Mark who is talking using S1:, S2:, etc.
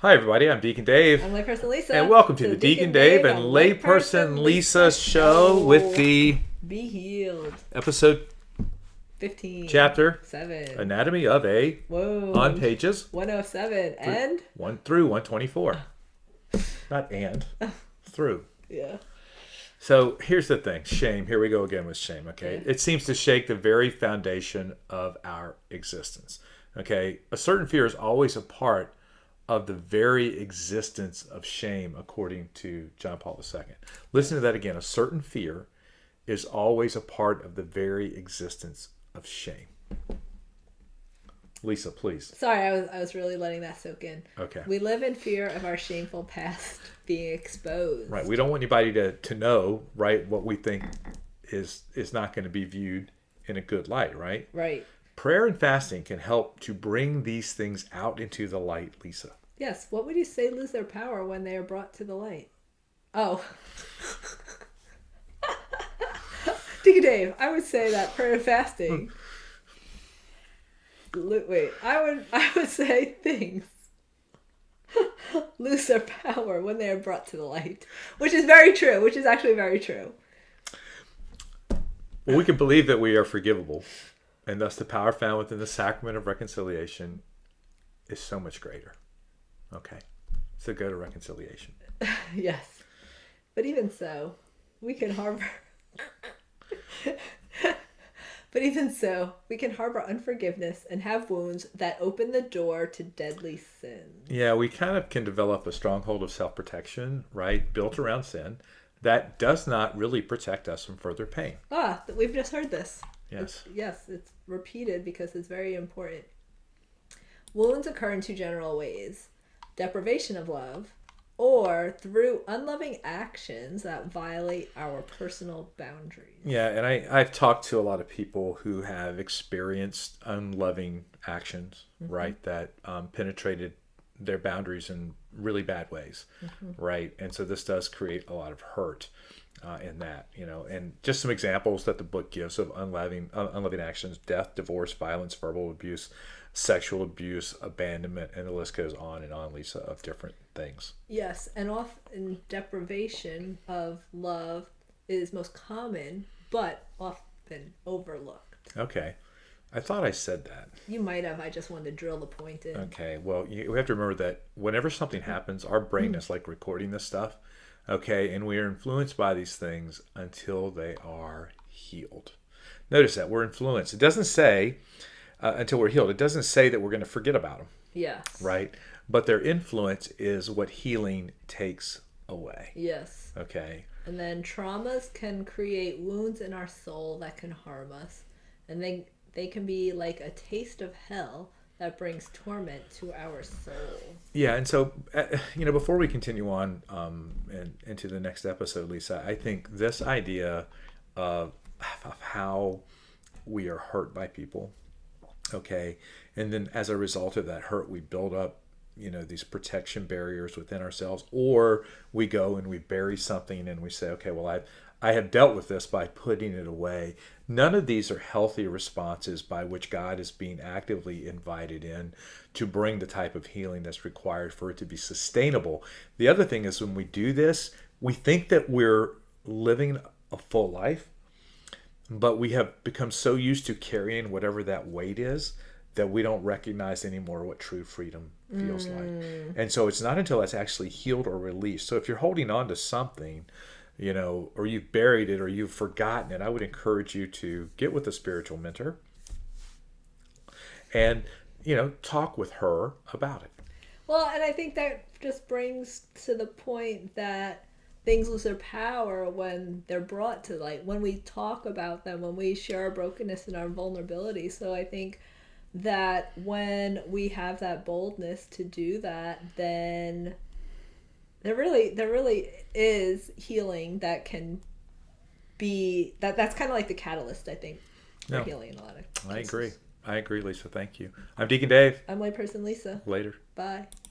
S1: Hi, everybody. I'm Deacon Dave.
S2: I'm layperson Lisa.
S1: And welcome to the Deacon Dave and Layperson Lisa show with the
S2: Be Healed
S1: episode
S2: 15
S1: chapter
S2: 7
S1: Anatomy of a
S2: Whoa.
S1: on pages
S2: 107 and
S1: 1 through 124. Not and, through.
S2: yeah.
S1: So here's the thing. Shame. Here we go again with shame. Okay.
S2: Yeah.
S1: It seems to shake the very foundation of our existence. Okay. A certain fear is always a part of the very existence of shame, according to John Paul II. Listen to that again. A certain fear is always a part of the very existence of shame. Lisa, please.
S2: Sorry, I was really letting that soak in.
S1: Okay.
S2: We live in fear of our shameful past being exposed.
S1: Right. We don't want anybody to know, right, what we think is not going to be viewed in a good light, right?
S2: Right.
S1: Prayer and fasting can help to bring these things out into the light, Lisa.
S2: Yes. What would you say lose their power when they are brought to the light? Oh. Deacon Dave, I would say that prayer and fasting. Wait, I would say things lose their power when they are brought to the light, which is very true. Which is actually very true.
S1: Well, we can believe that we are forgivable, and thus the power found within the sacrament of reconciliation is so much greater. Okay, so go to reconciliation.
S2: Yes, but even so, we can harbor. But even so, we can harbor unforgiveness and have wounds that open the door to deadly sin.
S1: Yeah, we kind of can develop a stronghold of self-protection, right, built around sin, that does not really protect us from further pain.
S2: We've just heard this.
S1: Yes.
S2: It's repeated because it's very important. Wounds occur in two general ways: deprivation of love, or through unloving actions that violate our personal boundaries.
S1: Yeah, and I've talked to a lot of people who have experienced unloving actions, right, that penetrated their boundaries in really bad ways, right? And so this does create a lot of hurt in that, and just some examples that the book gives of unloving actions: death, divorce, violence, verbal abuse, sexual abuse, abandonment, and the list goes on and on, Lisa, of different things.
S2: Yes, and often deprivation of love is most common, but often overlooked.
S1: Okay. I thought I said that.
S2: You might have. I just wanted to drill the point in.
S1: Okay. Well, we have to remember that whenever something happens, our brain is like recording this stuff. Okay. And we are influenced by these things until they are healed. Notice that we're influenced. It doesn't say until we're healed. It doesn't say that we're going to forget about them.
S2: Yes.
S1: Right. But their influence is what healing takes away.
S2: Yes.
S1: Okay.
S2: And then traumas can create wounds in our soul that can harm us. And they can be like a taste of hell that brings torment to our soul.
S1: Yeah, and so, before we continue on and into the next episode, Lisa, I think this idea of how we are hurt by people, okay, and then as a result of that hurt, we build up, these protection barriers within ourselves, or we go and we bury something and we say, okay, well, I have dealt with this by putting it away. None of these are healthy responses by which God is being actively invited in to bring the type of healing that's required for it to be sustainable. The other thing is, when we do this, we think that we're living a full life, but we have become so used to carrying whatever that weight is that we don't recognize anymore what true freedom feels like. And so it's not until it's actually healed or released. So if you're holding on to something, or you've buried it or you've forgotten it, I would encourage you to get with a spiritual mentor and, talk with her about it.
S2: Well, and I think that just brings to the point that things lose their power when they're brought to light, when we talk about them, when we share our brokenness and our vulnerability. So I think that when we have that boldness to do that, then there really is healing that can be that's kind of like the catalyst, I think, for healing in a lot of cases.
S1: I agree, Lisa. Thank you. I'm Deacon Dave.
S2: I'm layperson Lisa.
S1: Later.
S2: Bye.